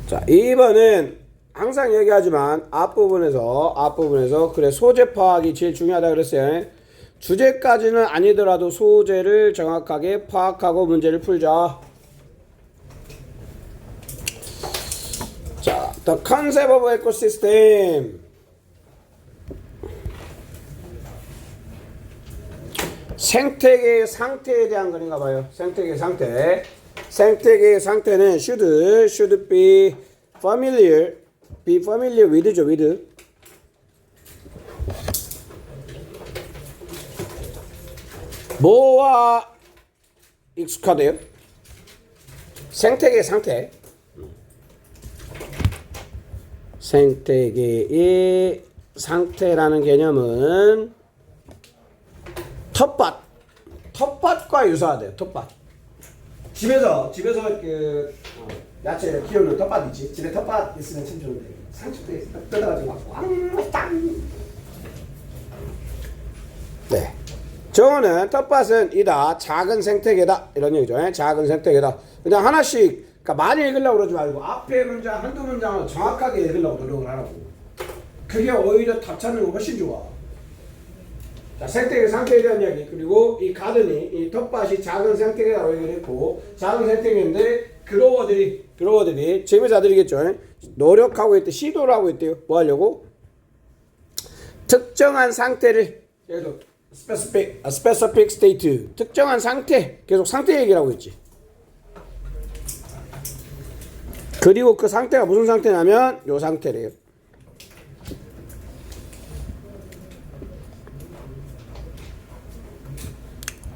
자, 2번은 항상 얘기하지만 앞부분에서 그래 소재 파악이 제일 중요하다 그랬어요. 주제까지는 아니더라도 소재를 정확하게 파악하고 문제를 풀자. 자, the concept of ecosystem. 생태계의 상태에 대한 거인가 봐요. 생태계의 상태. 생태계의 상태는 should be familiar with죠, with. 뭐와 익숙하대요? 생태계의 상태. 생태계의 상태라는 개념은 텃밭과 유사하대요. 텃밭. 집에서 그 야채 키우는 텃밭 있지. 집에 텃밭 있으면 참 좋은데 상추대 뜯어가지고 막 왕땅. 네. 정어는 텃밭은 이다. 작은 생태계다. 이런 얘기죠. 작은 생태계다. 그냥 하나씩 그러니까 많이 읽으려고 그러지 말고 앞에 문장 한두 문장을 정확하게 읽으려고 노력을 하라고. 그게 오히려 답 찾는 거 훨씬 좋아. 자, 생태계 상태에 대한 이야기. 그리고 이 가든이 이 텃밭이 작은 생태계라고 얘기를 했고 작은 생태계인데 그로워들이 재배자들이겠죠. 노력하고 있대. 시도를 하고 있대요. 뭐 하려고? 특정한 상태를 계속 specific state 특정한 상태 계속 상태 얘기를 하고 있지. 그리고 그 상태가 무슨 상태냐면 요 상태래요.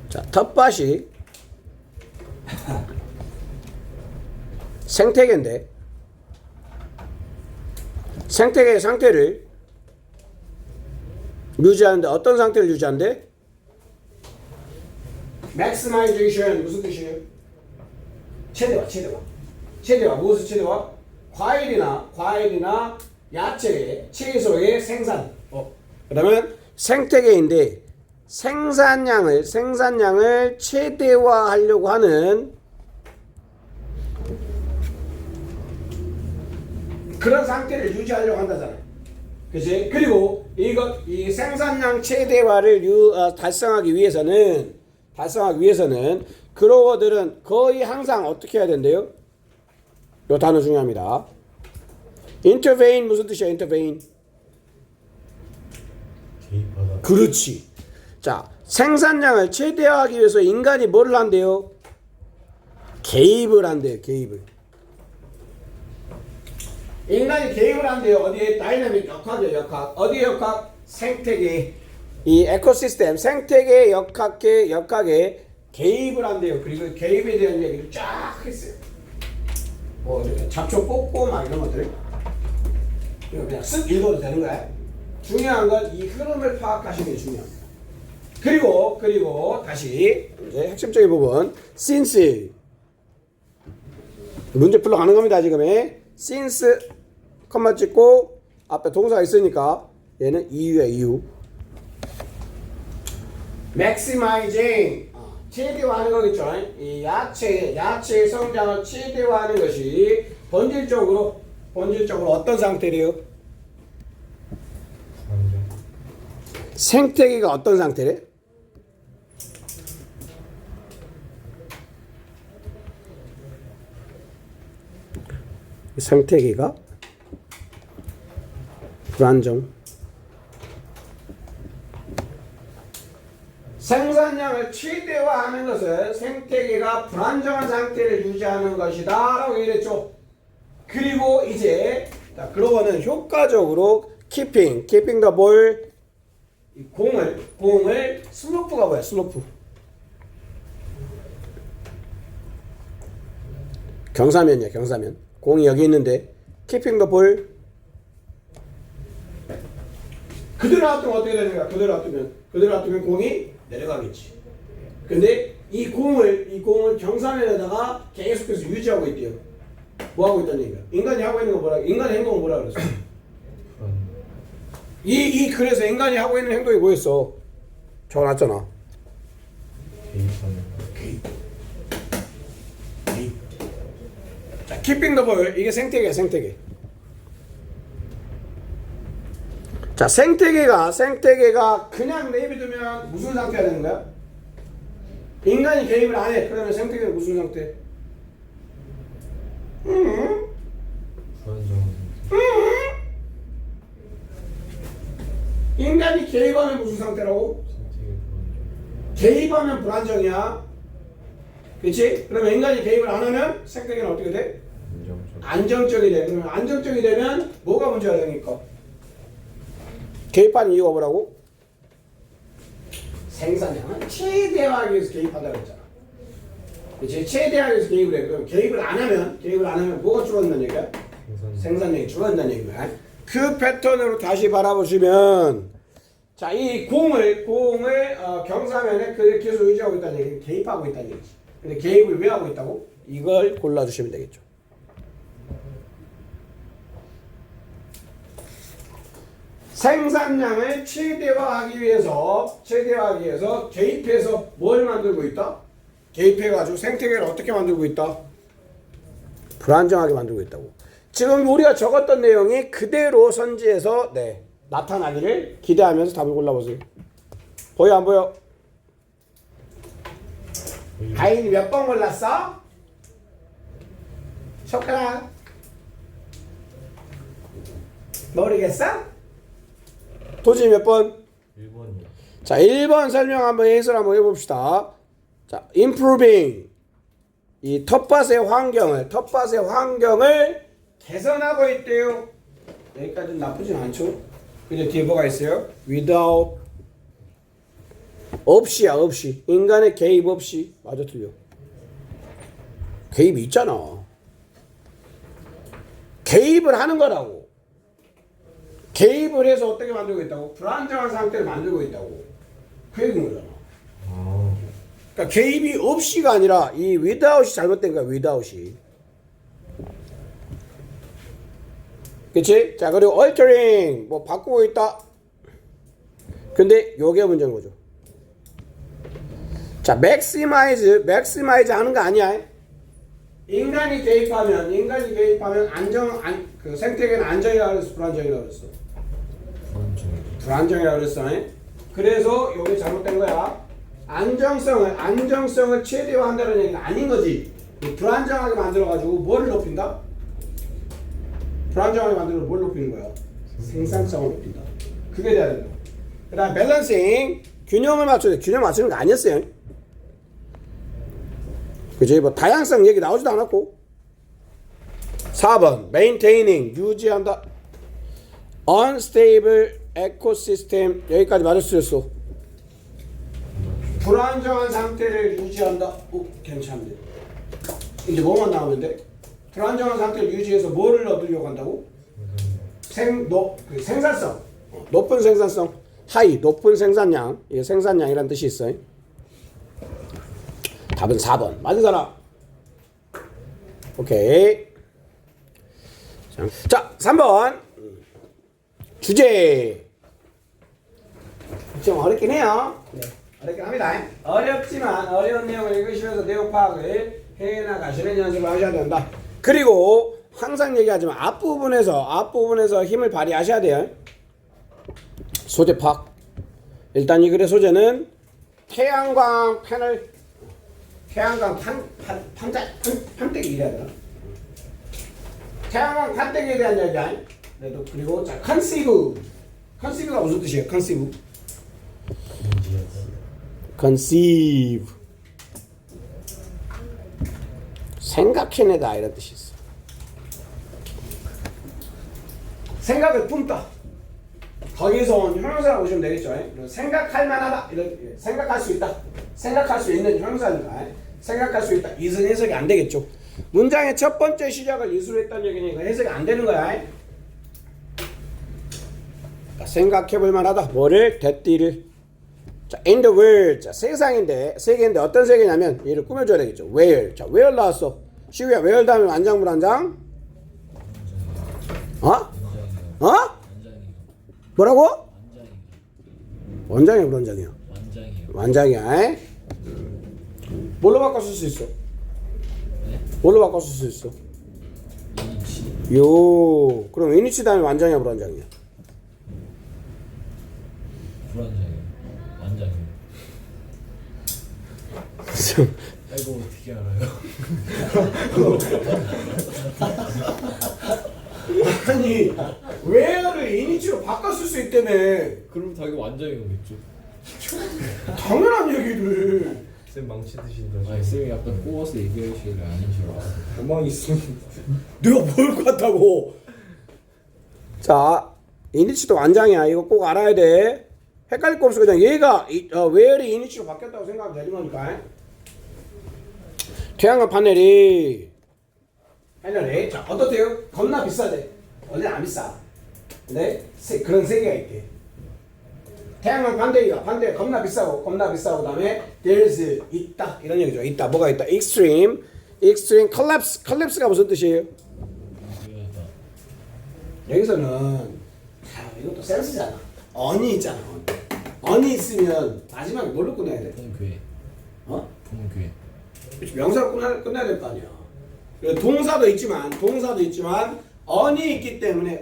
자, 텃밭이 생태계인데 생태계의 상태를 유지하는데 어떤 상태를 유지하는데? maximization 무슨 뜻이에요? 최대화 무엇을 최대화? 과일이나 야채의 채소의 생산. 그러면 생태계인데 생산량을 최대화하려고 하는 그런 상태를 유지하려고 한다잖아요. 그치? 그리고 이 생산량 최대화를 달성하기 위해서는 그로워들은 거의 항상 어떻게 해야 된대요? 요 단어 중요합니다. intervene 무슨 뜻이야? intervene. 개입하다. 그렇지. 자, 생산량을 최대화하기 위해서 인간이 뭐를 한대요? 개입을 한대요. 인간이 개입을 한대요. 어디에? 다이나믹 역학이에요. 역학. 어디에 역학? 생태계. 이 에코시스템 생태계 역학에 개입을 한대요. 그리고 개입에 대한 얘기를 쫙 했어요. 뭐 잡초 뽑고 막 이런 것들. 이거 그냥 쓱 읽어도 되는 거야. 중요한 건 이 흐름을 파악하시는 게 중요합니다. 그리고 다시 이제 핵심적인 부분 since 문제 풀러가는 겁니다. 지금의 since 컴마 찍고 앞에 동사가 있으니까 얘는 이유야. 이유. maximizing 최대화하는 거겠죠. 이 야채의 성장을 최대화하는 것이 본질적으로 어떤 상태래요? 생태계가 어떤 상태래? 생태계가 불안정. 생산량을 최대화하는 것은 생태계가 불안정한 상태를 유지하는 것이다 라고 얘기했죠. 그리고 이제 그로버는 효과적으로 keeping the ball 공을 슬로프가 뭐야? 슬로프. 경사면이야. 경사면. 공이 여기 있는데 keeping the ball 그대로 놔두면 어떻게 되는 거야? 그대로 놔두면 공이 내려가겠지. 근데 이 공을 경사면에다가 계속해서 유지하고 있대요. 뭐 하고 있다는 얘기야? 인간이 하고 있는 거 뭐라? 인간의 행동은 뭐라 그랬어? 그래서 인간이 하고 있는 행동이 뭐였어? 적어놨잖아. 개입. 자, keeping the ball 이게 생태계야 생태계. 자, 생태계가 그냥 내비두면 무슨 상태가 되는 거야? 인간이 개입을 안 해. 그러면 생태계는 무슨 상태? 인간이 개입하면 무슨 상태라고? 개입하면 불안정이야. 그렇지? 그러면 인간이 개입을 안 하면 생태계는 어떻게 돼? 안정적이 돼. 그러면 안정적이 되면 뭐가 문제가 되니까? 개입하는 이유가 뭐라고? 생산량은 최대화하기 위해서 개입한다고 했잖아. 그렇지? 최대화하기 위해서 개입을 해. 그럼 개입을 안 하면 뭐가 줄어든다는 얘기야? 생산량이 줄어든다는 얘기야. 그 패턴으로 다시 바라보시면 자, 이 공을 경사면에 그 계속 유지하고 있다는 얘기는 개입하고 있다는 얘기지. 근데 개입을 왜 하고 있다고? 이걸 골라주시면 되겠죠. 생산량을 최대화하기 위해서 개입해서 뭘 만들고 있다? 개입해가지고 생태계를 어떻게 만들고 있다? 불안정하게 만들고 있다고. 지금 우리가 적었던 내용이 그대로 선지에서 나타나기를 기대하면서 답을 골라보세요. 보여 안 보여? 가인이 몇 번 골랐어? 쇼크라 모르겠어? 도진이 몇 번? 1번이요. 자, 1번 설명 한번 해설 한번 해봅시다. 자, improving 이 텃밭의 환경을 개선하고 있대요. 여기까지는 나쁘진 않죠. 근데 뒤에 뭐가 있어요? without 없이 인간의 개입 없이. 맞아 틀려? 개입이 있잖아. 개입을 하는 거라고. 개입을 해서 어떻게 만들고 있다고? 불안정한 상태를 만들고 있다고. 그 얘기인 거잖아. 그러니까 개입이 없이가 아니라 이 without이 잘못된 거야. without이. 그치? 자, 그리고 altering 뭐 바꾸고 있다. 근데 요게 문제인 거죠. 자, maximize 하는 거 아니야. 인간이 개입하면 그 생태계는 안정이라고 그랬어, 불안정이라고 그랬어? 불안정이라고 그랬어. 그래서 요게 잘못된 거야. 안정성을 최대화한다는 얘기는 아닌 거지. 불안정하게 만들어가지고 뭐를 높인다? 불안정하게 만들어 뭘 높이는 거야? 생산성을 높인다. 그게 돼야 된다. 그 다음 밸런싱 균형을 맞추는 거 아니었어요. 그치? 뭐 다양성 얘기 나오지도 않았고. 4번 maintaining 유지한다. unstable ecosystem 여기까지 맞을 수 있어. 불안정한 상태를 유지한다. 괜찮네. 이제 뭐만 나오면 돼? 불안정한 상태를 유지해서 뭐를 얻으려고 한다고? 생산성. 높은 생산성. 높은 생산량. 이게 생산량이란 뜻이 있어요. 답은 4번. 맞은 사람. 오케이. 자, 3번. 주제. 좀 어렵긴 해요. 어렵긴 합니다. 어렵지만 어려운 내용을 읽으시면서 내용 파악을 해나가시는 연습을 하셔야 된다. 그리고 항상 얘기하지만 앞부분에서 힘을 발휘하셔야 돼요. 소재 파악. 일단 이 글의 소재는 태양광 판때기 이래야 되나? 태양광 판때기에 대한 이야기야. 그리고 자, 컨시브가 무슨 뜻이에요? conceive 생각해내다 이런 뜻이 있어. 생각을 품다. 거기서 온 형용사를 보시면 되겠죠. 생각할 만하다. 생각할 수 있다. 생각할 수 있는 형용사니까 생각할 수 있다. 이은 해석이 안 되겠죠. 문장의 첫 번째 시작을 이수로 했다는 얘기니까 해석이 안 되는 거야. 생각해볼 만하다. 뭐를? 대띠를. 자, in the world. 자, 세계인데 어떤 세계냐면 얘를 꾸며줘야 되겠죠. where. 자, where 나왔어. 시우야, where 다음에 완장 불완장? 뭐라고? 원장이야, 불완장이야? 완장이야. 뭘로 바꿔 쓸 수 있어? 뭘로 바꿔 쓸 수 있어? 요. 그럼 유니치 다음에 완장이야 불완장이야? 불안장이요. 완장이요. 이거 어떻게 알아요? 아니 where를 유니치로 바꿨을 수 있다며. 그럼 당연히 완장이겠죠. 당연한 얘기를. 쌤 망치 드신다. 아니 쌤이 약간 꼬아서 얘기하시길래 아닌 줄 알았어. 가만히 있어. 내가 뭘 같다고. 자, 이니치도 완장이야. 이거 꼭 알아야 돼. 헷갈릴 거 없어. 그냥 얘가 웨어리 이니치로 바뀌었다고 생각하면 되는 거니까. 태양광 패널이 자, 어떻대요? 겁나 비싸대. 원래 안 비싸. 근데 그런 세계가 있대. 태양광 반대가 겁나 비싸고 그다음에 there's 있다 이런 얘기죠. 있다 뭐가 있다. extreme collapse가 무슨 뜻이에요? 여기서는 이것도 센스잖아. 언이 있잖아. 언이 있으면 마지막에 뭘로 끝내야 돼? 동괴. 어? 동괴. 그렇지. 명사로 끝내야 될 거 아니야. 동사도 있지만 언이 있기 때문에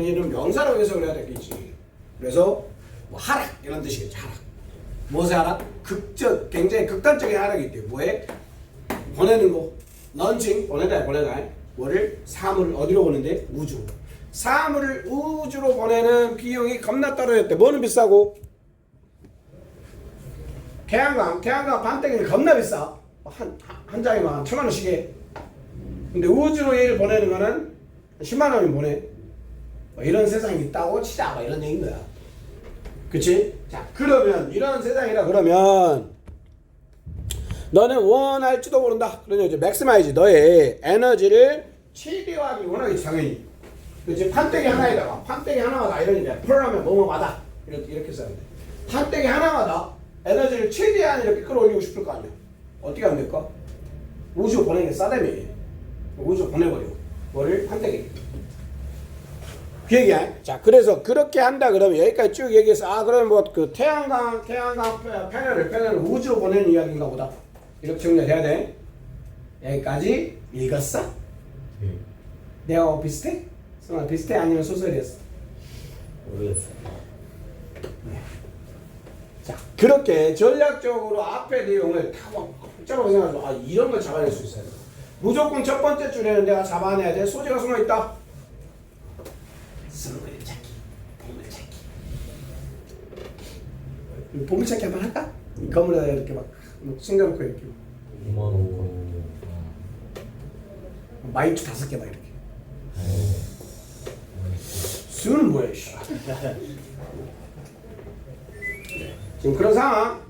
이런 명사로 해석을 해야 되겠지. 그래서 뭐 하락 이런 뜻이겠지. 하락. 무엇의 하락? 굉장히 극단적인 하락이 있대요. 뭐에? 보내는 거. 런칭 보내다. 뭐를? 사물을 어디로 보낸대? 우주. 사물을 우주로 보내는 비용이 겁나 떨어졌대. 뭐는 비싸고? 태양광 반대기는 겁나 비싸. 한 장에만 1,000,000원씩 해. 근데 우주로 얘를 보내는 거는 10만원이면 보내. 뭐 이런 세상이 있다고 치자. 뭐 이런 얘기인 거야. 그치? 자, 그러면 이런 세상이라 그러면 너는 원할지도 모른다. 그러면 이제 맥시마이즈 너의 에너지를 최대화하기 원하겠지 당연히. 그치? 판때기 하나에다가 판때기 하나마다 이런 얘기야. 펄하면 뭐뭐 받아. 이렇게 써야 돼. 판때기 하나마다 에너지를 최대한 이렇게 끌어올리고 싶을 거 아니야. 어떻게 하면 될까? 우주 보내는 게 싸다며. 우주 보내버리고 뭐를? 판때기. 그 얘기야. 자, 그래서 그렇게 한다 그러면 여기까지 쭉 얘기해서 그러면 뭐 그 태양광 패널을 우주로 보내는 이야기인가 보다. 이렇게 정리해야 돼. 여기까지 읽었어? 네. 내가 비슷해? 성아 비슷해? 아니면 소설이었어? 모르겠어. 자, 그렇게 전략적으로 앞에 내용을 다 복잡하게 생각해서 이런 걸 잡아낼 수 있어요. 무조건 첫 번째 줄에는 내가 잡아내야 돼. 소재가 숨어있다. 스노그림 찾기, 보물찾기. 보물찾기 한번 할까? 이 건물에다 이렇게 막 숨겨놓고 이렇게 5만원. 마이쮸 5개 막 이렇게. 수는 뭐야, 씨. 지금 그런 상황.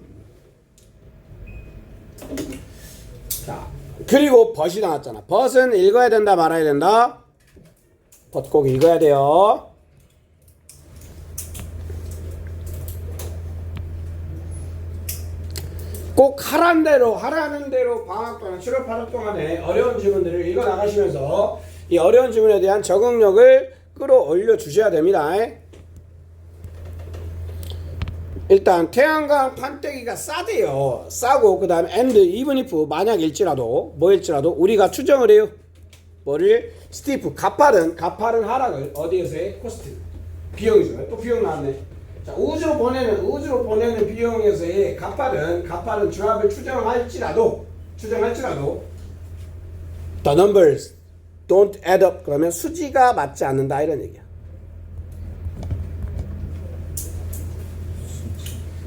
자, 그리고 벗이 나왔잖아. 벗은 읽어야 된다, 말아야 된다. 벗 꼭 읽어야 돼요. 꼭 하라는 대로 방학 동안 7월 8월 동안에 어려운 지문들을 읽어 나가시면서 이 어려운 지문에 대한 적응력을 끌어올려 주셔야 됩니다. 일단 태양광 판때기가 싸대요. 싸고 그 다음에 and even if 만약일지라도 뭐일지라도 우리가 추정을 해요. 뭐를? 스티프 가파른 하락을 어디에서 해? 코스트 비용이죠. 또 비용 나왔네. 자, 우주로 보내는 비용에서의 가파른 중합을 추정할지라도 the numbers don't add up. 그러면 수지가 맞지 않는다 이런 얘기야.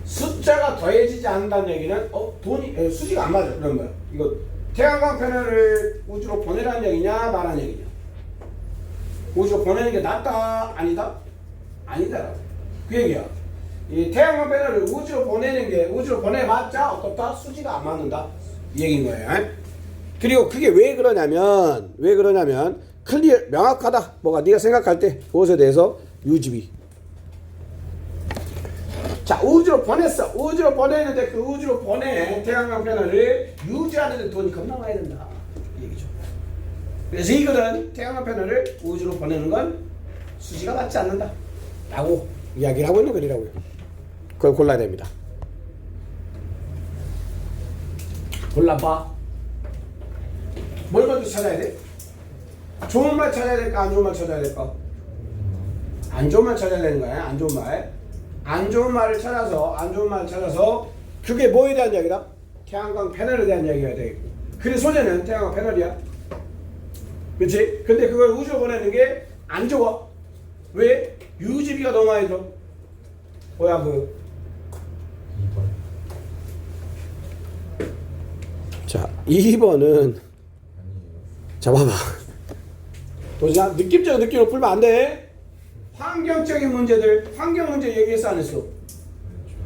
숫자가 더해지지 않는다는 얘기는 돈이 수지가 안 맞아. 그런 거야. 이거 태양광 패널을 우주로 보내라는 얘기냐 말하는 얘기냐. 우주로 보내는 게 낫다 아니다? 아니다라고. 그 얘기야. 이 태양광 패널을 우주로 보내봤자 어떻다? 수지가 안 맞는다. 이 얘기인 거예요. 그리고 그게 왜 그러냐면 클리어 명확하다. 뭐가 네가 생각할 때 그것에 대해서 유지비. 자, 우주로 보냈어. 우주로 보내는데 그 우주로 보낸 태양광 패널을 유지하는데 돈이 겁나 많이 든다. 이 얘기죠. 그래서 이거는 태양광 패널을 우주로 보내는 건 수지가 맞지 않는다. 라고 이야기를 하고 있는 글이라고요. 그걸 골라야 됩니다. 골라봐. 뭘 먼저 찾아야 돼? 좋은 말 찾아야 될까? 안 좋은 말 찾아야 될까? 안 좋은 말 찾아야 되는 거야. 안 좋은 말. 안 좋은 말을 찾아서 그게 뭐에 대한 이야기다? 태양광 패널에 대한 이야기가 되겠고. 그래 소재는 태양광 패널이야. 그렇지? 근데 그걸 우주로 보내는 게 안 좋아. 왜? 유지비가 너무 많이 들어. 뭐야 그. 2번. 자 2번은 자 봐봐. 도시야 느낌적인 느낌으로 풀면 안 돼. 환경적인 문제들, 환경 문제 얘기했어 안 했어?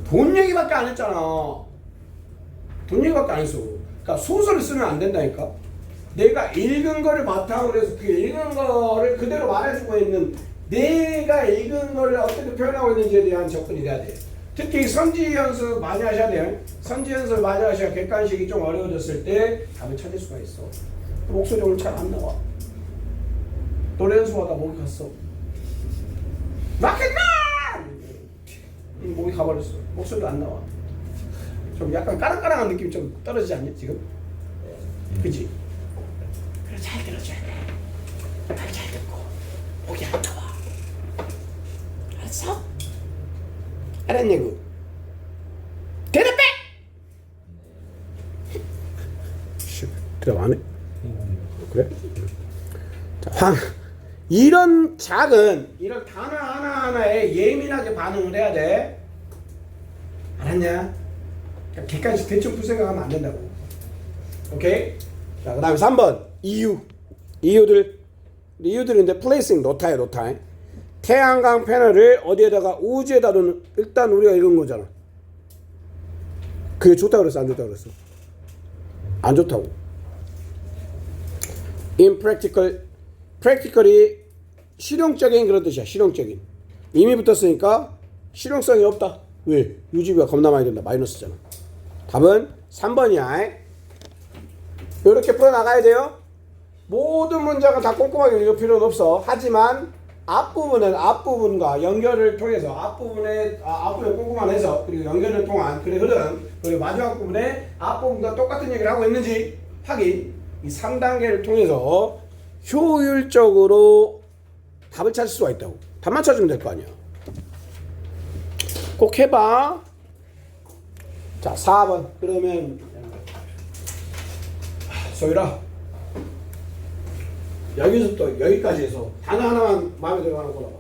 돈 얘기밖에 안 했잖아. 돈 얘기밖에 안 했어. 그러니까 소설을 쓰면 안 된다니까. 내가 읽은 거를 바탕으로 해서 그 읽은 거를 그대로 말해주고 있는 내가 읽은 거를 어떻게 표현하고 있는지에 대한 접근이 돼야 돼. 특히 선지 연습 많이 하셔야 돼요. 선지 연습 많이 하셔야 객관식이 좀 어려워졌을 때 답을 찾을 수가 있어. 목소리 오늘 잘 안 나와. 노래 연습하다 목이 갔어. 막혔나! 목이 가버렸어. 목소리도 안 나와. 좀 약간 까랑까랑한 느낌이 좀 떨어지지 않니 지금? 그치? 그래 잘 들어줘야 돼. 말 잘 듣고 목이 안 나와. 알았어? 알았냐고? 대답해! 대답 안 해? 그래? 자, 이런 단어 하나하나에 예민하게 반응을 해야 돼. 알았냐? 객관식 대충 풀 생각하면 안 된다고. 오케이? 자, 그 다음에 3번 이유들인데 placing 노타야 노타. 태양광 패널을 어디에다가 우주에다 놓는. 일단 우리가 읽은 거잖아. 그게 좋다고 그랬어 안 좋다고 그랬어? 안 좋다고. practically 실용적인 그런 뜻이야. 실용적인. 이미 붙었으니까 실용성이 없다. 왜? 유지비가 겁나 많이 든다. 마이너스잖아. 답은 3번이야. 이렇게 풀어나가야 돼요. 모든 문장을 다 꼼꼼하게 읽을 필요는 없어. 하지만 앞부분과 연결을 통해서 앞부분에 꼼꼼한 해석 그리고 연결을 통한 그의 흐름 그리고 마지막 부분에 앞부분과 똑같은 얘기를 하고 있는지 확인. 이 3단계를 통해서 효율적으로 답을 찾을 수가 있다고. 답만 찾으면 될 거 아니야. 꼭 해봐. 자 4번 그러면 소율아 여기서부터 여기까지 해서 단어 하나만 마음에 들어 하나 골라봐.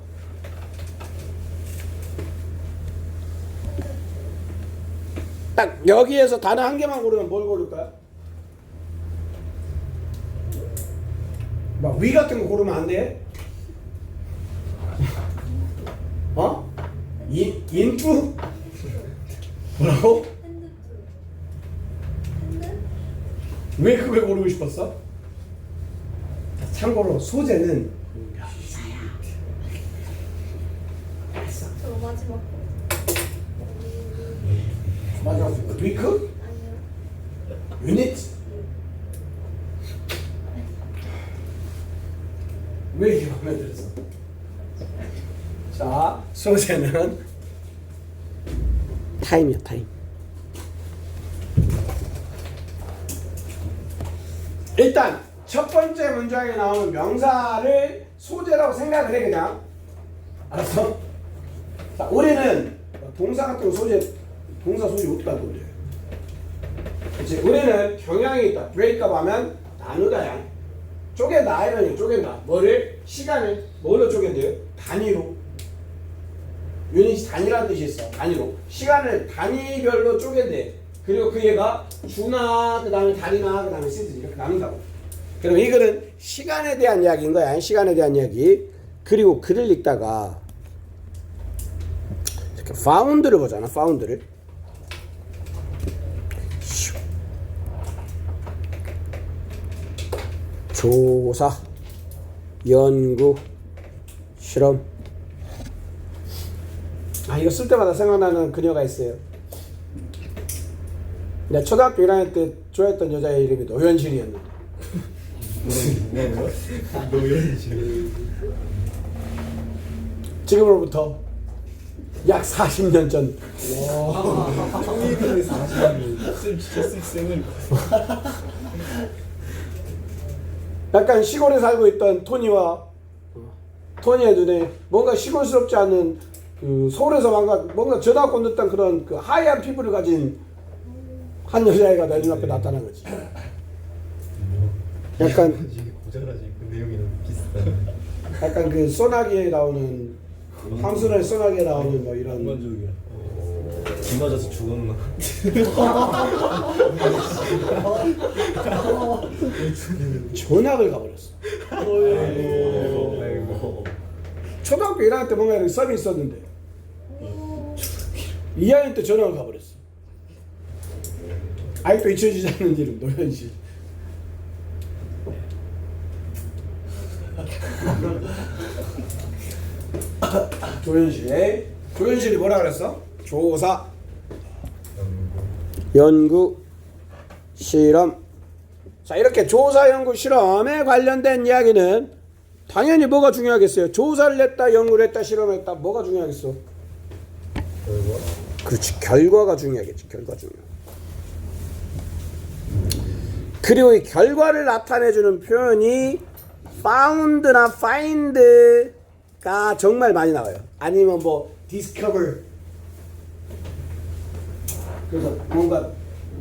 딱 여기에서 단어 한 개만 고르면 뭘 고를까요? 막 위 같은 거 고르면 안 돼? 어? 인투? 뭐라고? 왜 그걸 고르고 싶었어? 참고로 소재는 명사야. 알았어. 저 마지막 거. 마지막 위크? 아니요. 유닛? 왜 이렇게 마음에 들었어? 자, 소재는 타임이야, 타임. 일단 첫 번째 문장에 나오는 명사를 소재라고 생각을 해 그냥. 알았어? 자, 우리는 동사 같은 거 소재, 동사 소재 어떻게 할 건데? 그치? 우리는 경향이 있다. break업 하면 나누다야. 쪼갠다. 이러니 쪼갠다. 뭐를? 시간을 뭘로 쪼갠대요? 단위로. 유닛이 단위라는 뜻이 있어. 단위로. 시간을 단위별로 쪼갠대. 그리고 그 얘가 주나 그 다음에 달이나 그 다음에 시즌 이렇게 나눈다고. 그럼 이거는 시간에 대한 이야기인 거야. 시간에 대한 이야기. 그리고 글을 읽다가 이렇게 found를 보잖아. found를. 조사, 연구, 실험. 아 이거 쓸 때마다 생각나는 그녀가 있어요. 내가 초등학교 1학년 때 좋아했던 여자의 이름이 노현실이었는데. 노현실. 지금으로부터 약 40년 전. 통일교에서 40년. 쌤 진짜 쌤을 약간 시골에 살고 있던 토니의 눈에 뭔가 시골스럽지 않은 그 서울에서 뭔가 전화 건넜던 그런 그 하얀 피부를 가진 한 여자애가 내 눈앞에 나타난 거지. 약간 고자라지 그 내용이랑 비슷한. 약간 그 소나기에 나오는 황순의 소나기에 나오는 뭐 이런 일반적이야. 비 맞아서 죽었나? 전학을 가버렸어. 아이고. 초등학교 1학년 때 뭔가 이런 썸이 있었는데 2학년 때 전학을 가버렸어. 아직도 잊혀지지 않는 이름 노현실. 조현실이 뭐라 그랬어? 조사, 연구, 실험. 자, 이렇게 조사, 연구, 실험에 관련된 이야기는 당연히 뭐가 중요하겠어요? 조사를 했다, 연구를 했다, 실험을 했다. 뭐가 중요하겠어? 결과? 그렇지, 결과가 중요하겠지. 결과 중요. 그리고 이 결과를 나타내주는 표현이 found나 find가 정말 많이 나와요. 아니면 뭐 discover. 그래서 뭔가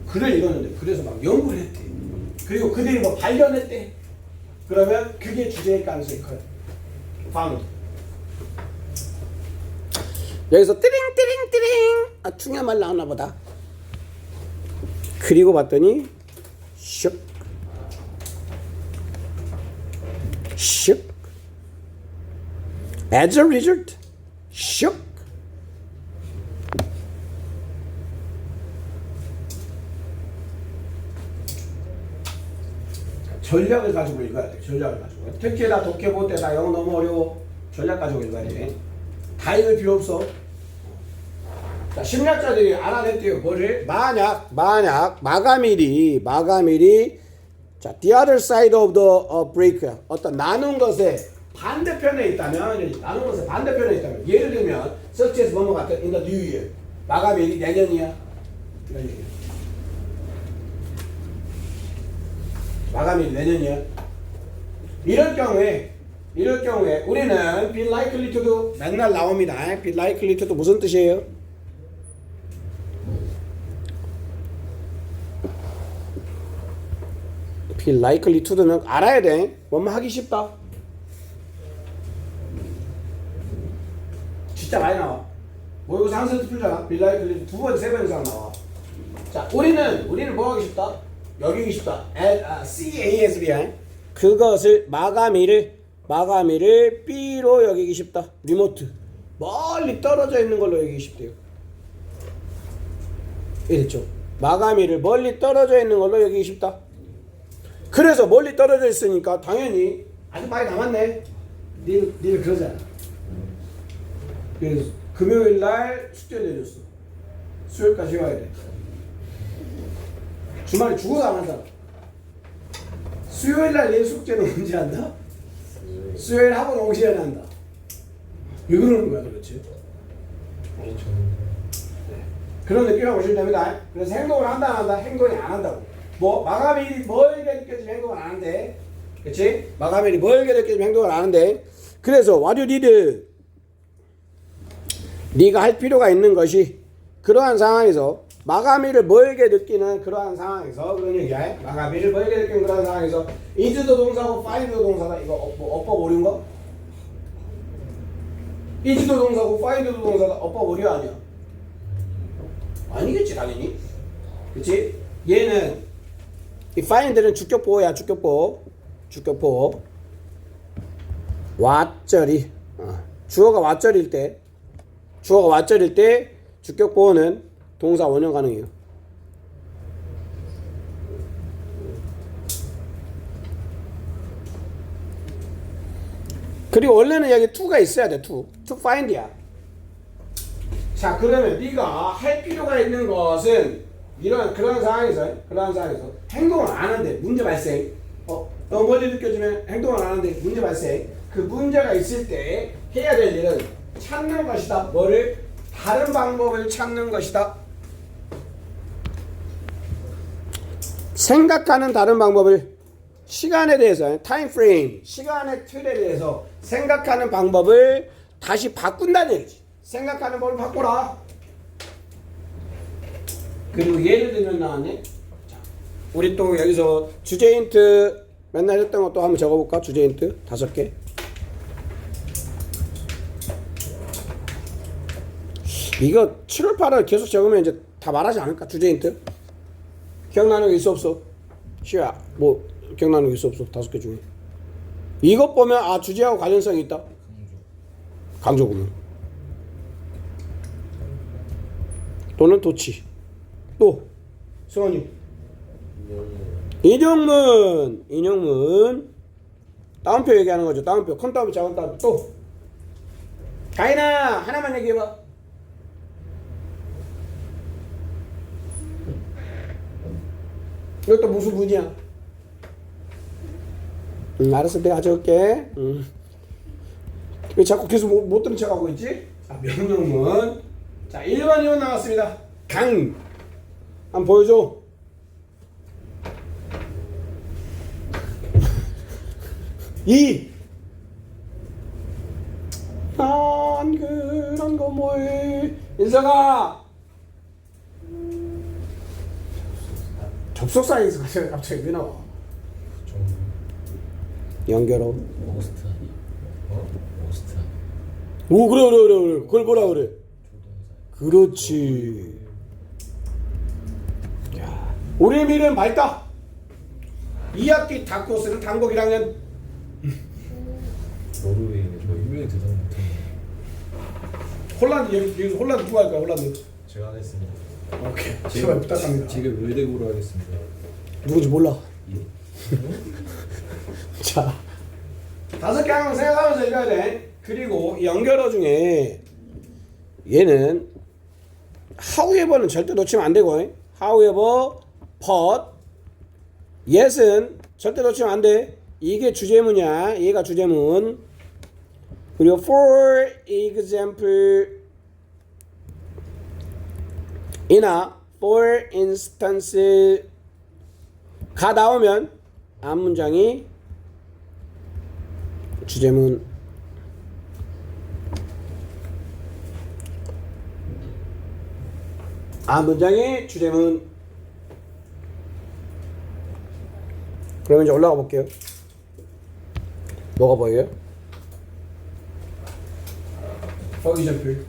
글을 읽었는데 그래서 막 연구를 했대. 그리고 그들이 뭐 발견했대. 그러면 그게 주제일 가능성이 커요. found. 여기서 띠링 아, 중요한 말 나오나 보다. 그리고 봤더니 슉 as a result 슉 전략을 가지고 읽어야 돼. 전략을 가지고. 특히 나 독해 볼 때 나 영어 너무 어려워. 전략 가지고 읽어야 돼. 다 읽을 필요 없어. 자, 심리학자들이 알아냈대요. 뭐를? 만약 마감일이 자, the other side of the break, 어떤 나눈 것의 반대편에 있다면, 예를 들면 such as 뭐뭐 같은 in the new year, 마감일이 내년이야. 이런 얘기. 마감일이 내년이야. 이럴 경우에 우리는 be likely to do 맨날 나옵니다. be likely to do 무슨 뜻이에요? be likely to do는 알아야 돼. 뭐뭐 하기 쉽다. 진짜 많이 나와. 모의고사 한 세트 풀잖아. be likely 두 번, 세 번 이상 나와. 자, 우리는 뭐 하기 쉽다? 여기기 쉽다. CASB야. 그것을 마감일을 B로 여기기 쉽다. 리모트. 멀리 떨어져 있는 걸로 여기기 쉽대요. 이랬죠. 마감일을 멀리 떨어져 있는 걸로 여기기 쉽다. 그래서 멀리 떨어져 있으니까 당연히 아주 많이 남았네. 니를 그러잖아. 그래서 금요일 날 숙제를 내줬어. 수요일까지 해와야 돼. 주말에 죽어도 안 한다. 수요일 날 내 숙제는 언제 한다? 수요일 학원 오기 전에 한다. 왜 그러는 거야 도대체? 그런 느낌을 보시면 됩니다. 그래서 행동을 한다 안 한다? 행동이 안 한다고. 뭐 마감일이 멀게 느껴지면 행동을 안 하는데, 그렇지? 마감일이 멀게 느껴지면 행동을 안 하는데, 그래서 what you need, 네가 할 필요가 있는 것이 그러한 상황에서 마감일을 멀게 느끼는 그러한 상황에서 그런 얘기야. 마감일을 멀게 느끼는 그러한 상황에서 is도 동사고 find도 동사다. 이거 뭐 어법 오류인 거? is도 동사고 find도 동사다. 어법 오류 아니야? 아니겠지 당연히. 그렇지? 얘는 이 find는 주격보호야. 주격보. 왓절이 주어가 왓절일 때 주격보호는 동사 원형 가능해요. 그리고 원래는 여기 to가 있어야 돼. to find야. 자, 그러면 네가 할 필요가 있는 것은 그런 상황에서 행동을 안 하는데 문제 발생. 너무 멀리 느껴지면 행동을 안 하는데 문제 발생. 그 문제가 있을 때 해야 될 일은 찾는 것이다. 뭐를? 다른 방법을 찾는 것이다. 생각하는 다른 방법을 시간에 대해서 타임 프레임, 시간의 틀에 대해서 생각하는 방법을 다시 바꾼다는 얘기지. 생각하는 법을 바꿔라. 그리고 예를 들면 나왔네. 자, 우리 또 여기서 주제 힌트 맨날 했던 것도 한번 적어볼까? 주제 힌트 5개. 이거 7월 8월 계속 적으면 이제 다 말하지 않을까? 주제 힌트. 기억나는 거 있어 없어? 시야 뭐 기억나는 거 있어 없어? 5개 중에. 이것 보면 아 주제하고 관련성이 있다. 강조 구문. 또는 도치. 또 승원이. 인형문. 인형문. 따옴표 얘기하는 거죠. 따옴표. 큰 따옴표, 작은 따옴표. 또 가인아 하나만 얘기해봐. 이것도 무슨 문이야? 알았어, 내가 가져올게. 왜 자꾸 계속 못 들은 척하고 있지? 자, 명령문. 자, 1번, 2번 나왔습니다. 강. 한번 보여줘. 이. 난 그런 거 뭐해. 인성아. 접속사에서 갑자기 왜 나와? 연결어. 오스트 아니? 오스트 아니? 오 그래. 그걸 뭐라 그래? 그렇지. 야, 우리의 미래는 밝다. 2학기 다 코스는 당복 1학년. 노르웨이 저 유명히 대단 못해. 홀란드 여기 홀란드 누가 할 거야? 홀란드. 제가 안 했습니다. 오케이. 제발 부탁합니다. 제가 외대고로 하겠습니다. 누군지 몰라. 예. 자, 5개 항상 생각하면서 읽어야 돼. 그리고 이 연결어 중에 얘는 however는 절대 놓치면 안 되고, however, but, yes은 절대 놓치면 안 돼. 이게 주제문이야. 얘가 주제문. 그리고 for example, 이나 for instance 가 나오면 앞 문장이 주제문. 앞 문장이 주제문. 그러면 이제 올라가 볼게요. 뭐가 보여요? for example.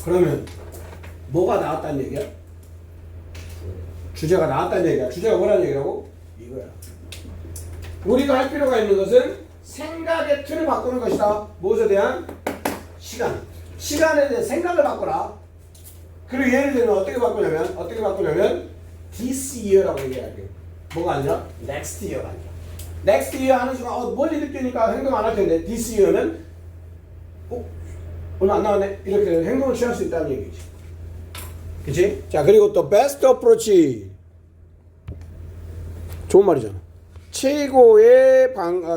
그러면 뭐가 나왔다는 얘기야? 주제가 나왔다는 얘기야. 주제가 뭐라는 얘기라고? 이거야. 우리가 할 필요가 있는 것은 생각의 틀을 바꾸는 것이다. 무엇에 대한? 시간. 시간에 대한 생각을 바꿔라. 그리고 예를 들면 어떻게 바꾸냐면 this year라고 얘기할게요. 뭐가 아니라 next year가 아니라. next year 하는 순간 멀리 느끼니까 행동 안 할 텐데 this year는 오늘 안 나왔네. 이렇게 행동을 취할 수 있다는 얘기지. 그치? 자, 그리고 또 best approach. 좋은 말이잖아. 최고의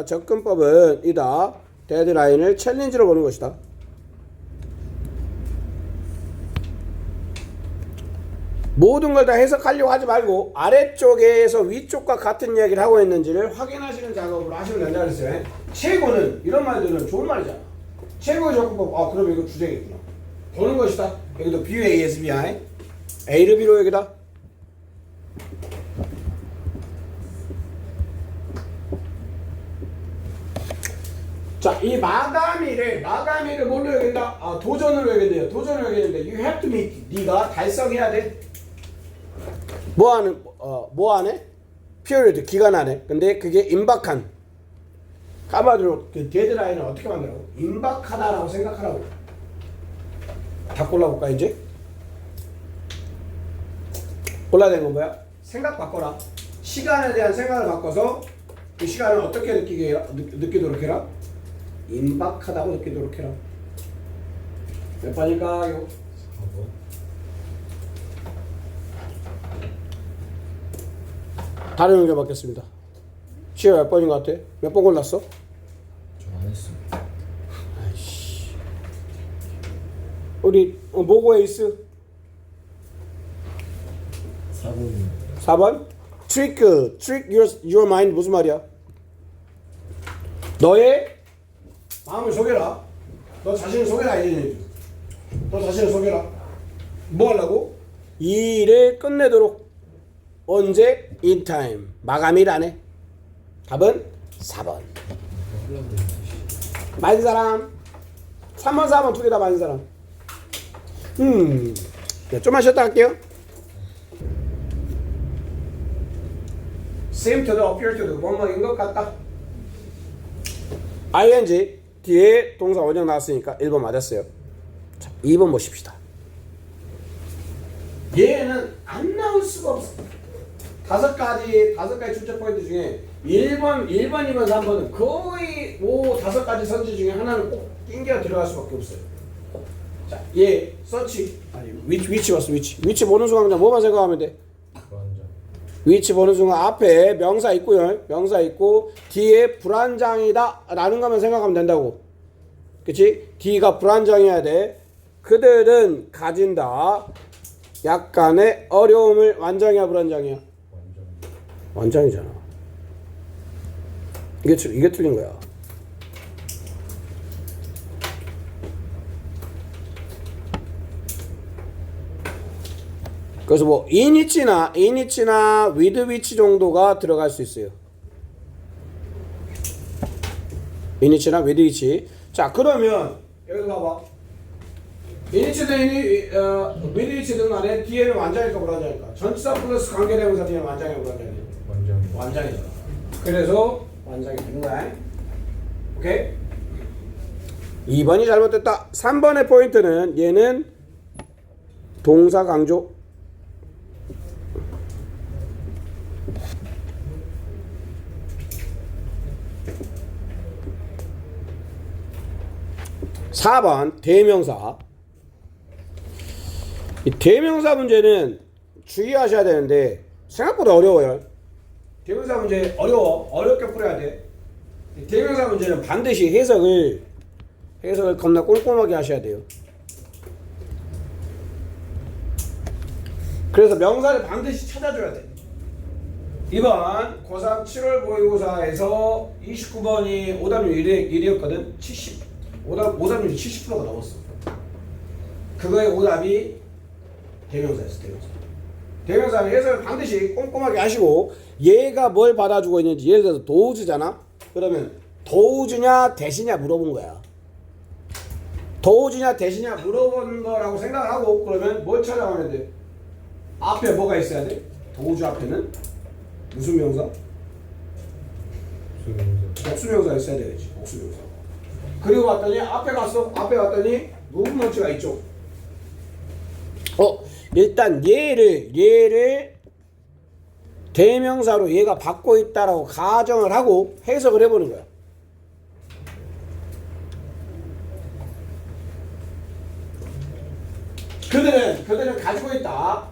접근법은 이다. 데드라인을 챌린지로 보는 것이다. 모든 걸 다 해석하려고 하지 말고 아래쪽에서 위쪽과 같은 이야기를 하고 있는지를 확인하시는 작업으로 하시면 된다 그랬어요. 최고는 이런 말들은 좋은 말이잖아. 최고의 접근법. 그럼 이거 주제겠구나. 보는 것이다. 여기도 BUASBI. A를 B로 여기다. 자, 이 마감일을 뭘로 여긴다? 도전으로 여긴대요. 도전으로 여기는데 you have to meet. 네가 달성해야 돼. 뭐 안에? period, 기간 안에. 근데 그게 임박한. 까마들로 그 데드라인을 어떻게 만들라고? 임박하다라고 생각하라고. 다 골라볼까 이제? 골라야 되는 건 뭐야? 생각 바꿔라. 시간에 대한 생각을 바꿔서 그 시간을 어떻게 느끼도록 해라? 임박하다고 느끼도록 해라. 몇 번일까요? 4번. 다른 의견 받겠습니다. 시험 몇 번인 것 같아? 몇 번 골랐어? 저 안 했습니다. 아이씨. 우리 모고 에이스 4번. 4번? trick your mind 무슨 말이야? 너의 마음을 속여라. 너 자신을 속여라. 너 자신을 속여라. 뭐 하려고? 이 일을 끝내도록. 언제? in time. 마감일 안에. 답은 4번. 맞은 사람? 3번 4번 두 개 다 맞은 사람. 네, 좀만 쉬었다 갈게요. seem to do, appear to do. 뭐뭐인 것 같다. ing 뒤에 동사 원형 나왔으니까 1번 맞았어요. 자, 2번 보십시다. 얘는 안 나올 수가 없어. 다섯 가지 출제 포인트 중에 1번, 2번, 3번은 거의 다섯 가지 선지 중에 하나는 꼭 낑겨 들어갈 수밖에 없어요. 자, 얘 서치 아니 위치 봤어. 위치 보는 순간 그냥 뭐만 생각하면 돼? 불안정. 위치 보는 순간 앞에 명사 있고요. 명사 있고 뒤에 불안장이다 라는 것만 생각하면 된다고. 그치? D가 불안정해야 돼. 그들은 가진다. 약간의 어려움을. 완장이야 불안장이야? 완장이잖아. 이게 틀린 거야. 그래서 뭐 in it나 with which 정도가 들어갈 수 있어요. in it나 with which. 자, 그러면 여기 봐봐. in it든 with which든 간에 뒤에는 완장일까 불완장일까? 전치사 플러스 관계대명사 뒤에는 완장이야 불완장이야? 완장이잖아. 그래서 완장이 되는 거야. 오케이? 2번이 잘못됐다. 3번의 포인트는 얘는 동사 강조. (4번) 대명사. 이 대명사 문제는 주의하셔야 되는데 생각보다 어려워요. 대명사 문제 어렵게 풀어야 돼. 이 대명사 문제는 반드시 해석을 겁나 꼼꼼하게 하셔야 돼요. 그래서 명사를 반드시 찾아줘야 돼. 이번 고3 7월 모의고사에서 29번이 오답률 1이었거든. 오답률이 70%가 넘었어. 그거의 오답이 대명사였어. 대명사는 해석을 반드시 꼼꼼하게 하시고, 얘가 뭘 받아주고 있는지, 예를 들어서 도우즈잖아? 그러면 도우즈냐 대시냐 물어본 거야. 도우즈냐 대시냐 물어본 거라고 생각을 하고, 그러면 뭘 찾아가면 돼? 앞에 뭐가 있어야 돼? 도우즈 앞에는 무슨 명사? 복수명사 있어야 되겠지. 복수명사. 그리고 왔더니 앞에 갔더니 무브먼트가 있죠. 일단 얘를 대명사로 얘가 받고 있다라고 가정을 하고 해석을 해보는 거야. 그들은 가지고 있다.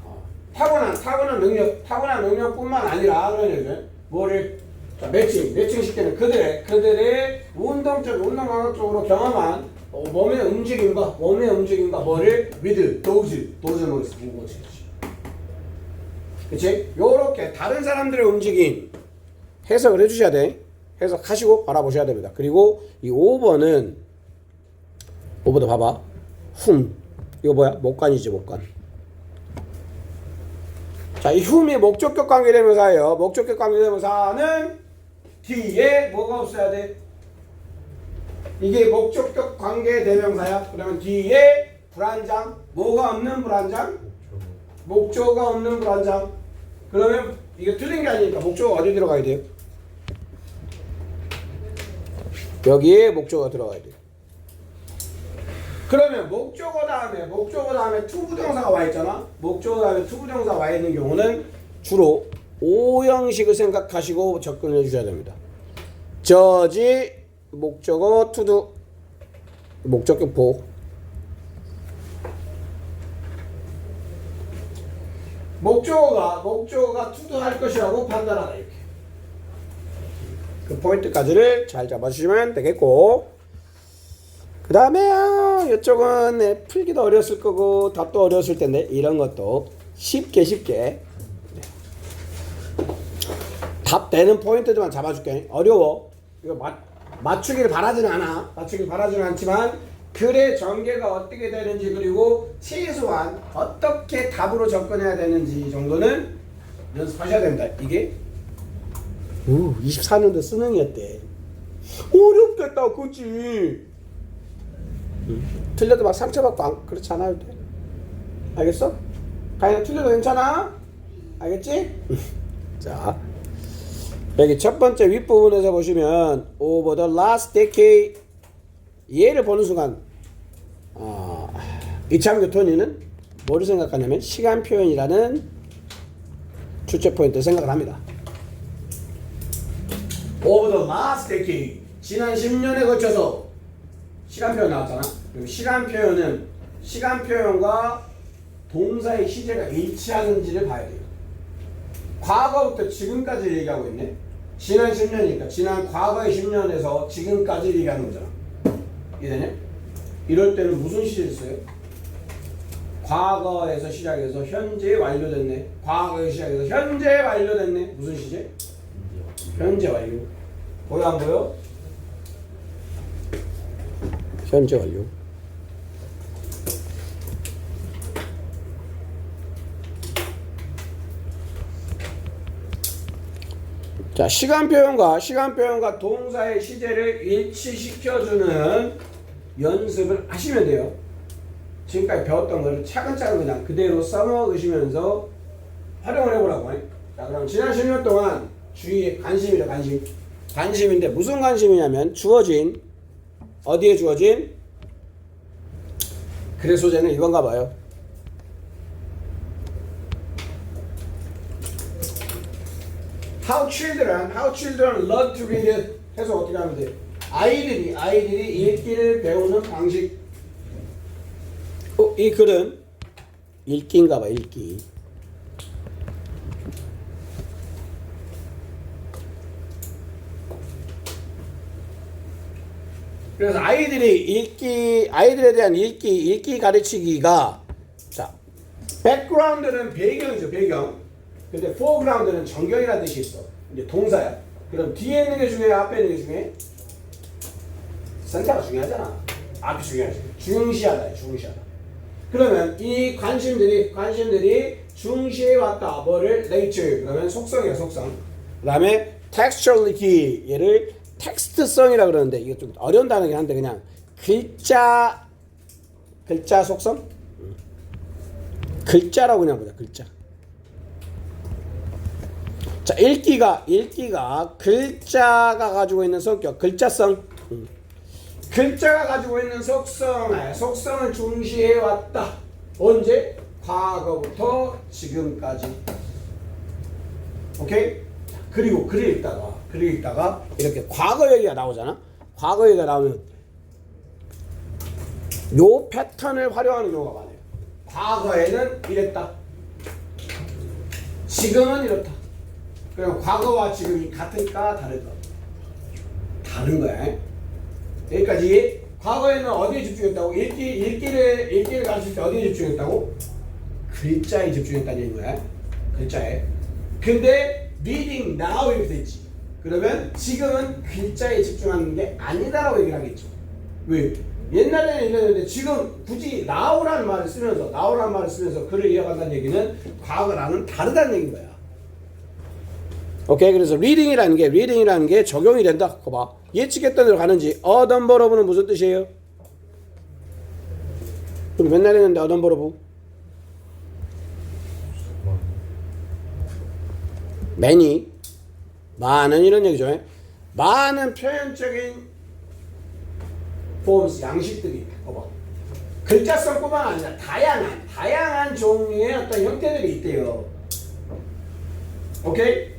타고난 능력뿐만 아니라, 그러냐면 뭐를 매칭시키는 그들의 운동 강압적으로 경험한 몸의 움직임과 뭐를 with 도우즈는 뭐겠어? 그치? 요렇게 다른 사람들의 움직임 해석을 해주셔야 돼. 해석하시고 알아보셔야 됩니다. 그리고 이 5번은 5번도 봐봐. 이거 뭐야? 목관이지, 목관. 자, 이 훔이 목적격 관계대명사예요. 목적격 관계대명사는 뒤에 뭐가 없어야 돼? 이게 목적격 관계대명사야. 그러면 뒤에 불안장, 뭐가 없는 불안장? 목조가 없는 불안장. 그러면 이게 틀린 게 아니니까 목조가 어디 들어가야 돼요? 여기에 목조가 들어가야 돼요. 그러면 목조어 다음에 투부정사가 와 있잖아. 목조어 다음에 투부정사가 와 있는 경우는 주로 O 형식을 생각하시고 접근해 주셔야 됩니다. 저지 목적어 투두 목적격 보. 목적어가 투두할 것이라고 판단하다. 이렇게 그 포인트까지를 잘 잡아주시면 되겠고, 그 다음에 이쪽은 풀기도 어려웠을 거고 답도 어려웠을 텐데 이런 것도 쉽게 답 되는 포인트들만 잡아줄게. 어려워 이거 맞추길 바라지는 않아. 맞추길 바라지는 않지만 글의 전개가 어떻게 되는지 그리고 최소한 어떻게 답으로 접근해야 되는지 정도는 연습하셔야 됩니다. 이게 24년도 수능이었대. 어렵겠다 그치? 틀려도 막 상처받고 그렇지 않아도 돼. 알겠어? 가인아 틀려도 괜찮아? 알겠지? 자 여기 첫 번째 윗부분에서 보시면 over the last decade 얘를 보는 순간 이창규 토니는 뭐를 생각하냐면 시간 표현이라는 주체 포인트를 생각을 합니다. over the last decade 지난 10년에 거쳐서 시간 표현 나왔잖아. 그럼 시간 표현은 시간 표현과 동사의 시제가 일치하는지를 봐야 돼요. 과거부터 지금까지 얘기하고 있네. 지난 10년이니까 지난 과거의 10년에서 지금까지 얘기하는 거잖아. 이해되냐? 이럴 때는 무슨 시제를 써요? 과거에서 시작해서 현재 완료됐네. 과거에 시작해서 현재 완료됐네. 무슨 시제? 현재 완료. 보여 안 보여? 현재 완료. 자, 시간 표현과 동사의 시제를 일치시켜주는 연습을 하시면 돼요. 지금까지 배웠던 거를 차근차근 그냥 그대로 써먹으시면서 활용을 해보라고 해. 자, 그럼 지난 10년 동안 주위에 관심이다, 관심. 관심인데 무슨 관심이냐면 주어진, 어디에 주어진? 글의 소재는 이건가 봐요. How children learn to read 해서 어떻게 하면 돼? 아이들이 읽기를 배우는 방식. 이 글은 읽기인가 봐, 읽기. 그래서 아이들에 대한 읽기 가르치기가 자, background는 배경이죠, 배경. 근데 foreground는 전경이라는 뜻이 있어. 이제 동사야. 그럼 뒤에 있는 게 중요해, 앞에 있는 게 중요해? 선택가 중요하잖아. 앞이 중요하지. 중시하다. 그러면 이 관심들이 중시해 왔다. 뭐를? nature. 그러면 속성이야, 속성. 그 다음에 textuality. 얘를 텍스트성이라 그러는데 이게 좀 어려운 단어긴 한데 그냥 글자 속성? 글자라고 그냥 보자. 글자. 자, 읽기가 글자가 가지고 있는 성격, 글자성. 글자가 가지고 있는 속성을 중시해 왔다. 언제? 과거부터 지금까지. 오케이? 그리고 글을 읽다가 이렇게 과거 얘기가 나오잖아. 과거 얘기가 나오면 요 패턴을 활용하는 경우가 많아요. 과거에는 이랬다. 지금은 이렇다. 그럼 과거와 지금이 같을까 다를까? 다른 거야. 여기까지. 과거에는 어디에 집중했다고? 읽기를 가르칠 때 어디에 집중했다고? 글자에 집중했다는 얘기인 거야. 글자에. 근데 reading now 이렇게 됐지. 그러면 지금은 글자에 집중하는 게 아니다라고 얘기를 하겠죠. 왜? 옛날에는 이랬는데 지금 굳이 now라는 말을 쓰면서 글을 이어간다는 얘기는 과거랑은 다르다는 얘기인 거야. 오케이, 그래서 reading이라는 게 적용이 된다. 그거 봐. 예측했던 대로 가는지. 어덤버러브는 무슨 뜻이에요? 우리 맨날 했는데 어덤버러브. 많은 이런 얘기죠. 많은 표현적인 forms, 양식들이 있다. 봐. 글자성뿐만 아니라 다양한 종류의 어떤 형태들이 있대요. 오케이?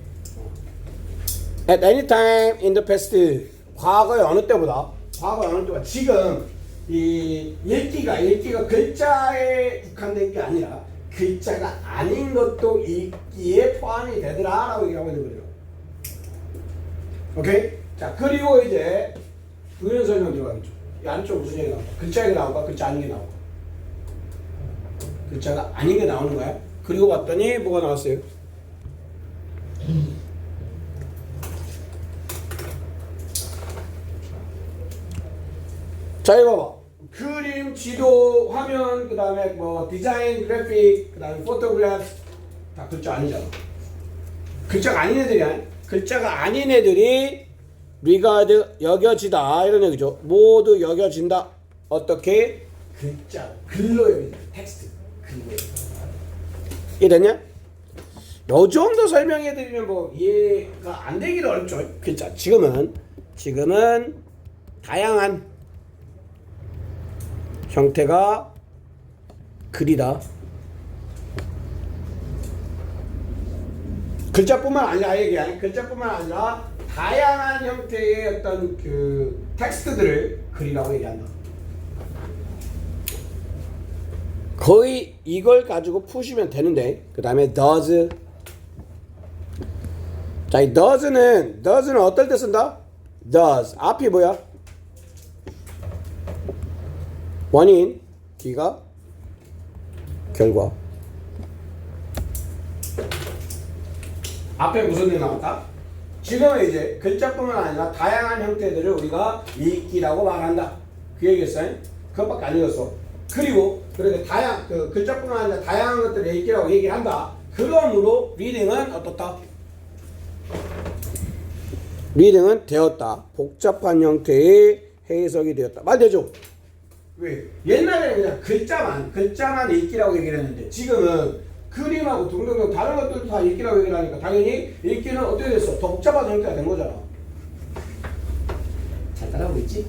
At any time in the past, 과거의 어느 때보다 지금 이 읽기가 글자에 국한된 게 아니라 글자가 아닌 것도 읽기에 포함이 되더라라고 얘기하고 있는 거예요. 오케이? 자, 그리고 이제 부연 설명 들어가겠죠. 이 안쪽 무슨 얘기 나올까? 글자 얘기 나올까? 글자 아닌 게 나올까? 글자가 아닌 게 나오는 거야. 그리고 봤더니 뭐가 나왔어요? 자 이거 봐봐. 그림, 지도, 화면, 그 다음에 뭐 디자인, 그래픽, 그 다음에 포토그래프 다 글자 아니잖아. 글자가 아닌 애들이야. 글자가 아닌 애들이 regard 여겨지다 이런 얘기죠. 모두 여겨진다. 어떻게? 글자, 글로 여겨진다. 텍스트, 글로. 이해됐냐? 요 정도 설명해드리면 뭐 이해가 안 되기는 어렵죠. 글자. 지금은 다양한 형태가 글이다. 글자뿐만 아니라 얘기하는 글자뿐만 아니라 다양한 형태의 어떤 그 텍스트들을 글이라고 얘기한다. 거의 이걸 가지고 푸시면 되는데 그 다음에 does. 자, 이 does는 어떨 때 쓴다? does 앞이 뭐야? 원인, 뒤가 결과. 앞에 무슨 일 나왔다? 지금은 이제 글자뿐만 아니라 다양한 형태들을 우리가 읽기라고 말한다. 그 얘기했어요. 그것밖에 안 읽었어. 그리고 그렇게 그 글자뿐만 아니라 다양한 것들을 읽기라고 얘기한다. 그러므로 리딩은 어떻다? 리딩은 되었다. 복잡한 형태의 해석이 되었다. 말 되죠? 왜? 옛날에는 그냥 글자만 읽기라고 얘기를 했는데 지금은 그림하고 등등등 다른 것들도 다 읽기라고 얘기를 하니까 당연히 읽기는 어떻게 됐어? 더 복잡한 형태가 된 거잖아. 잘 따라오고 있지?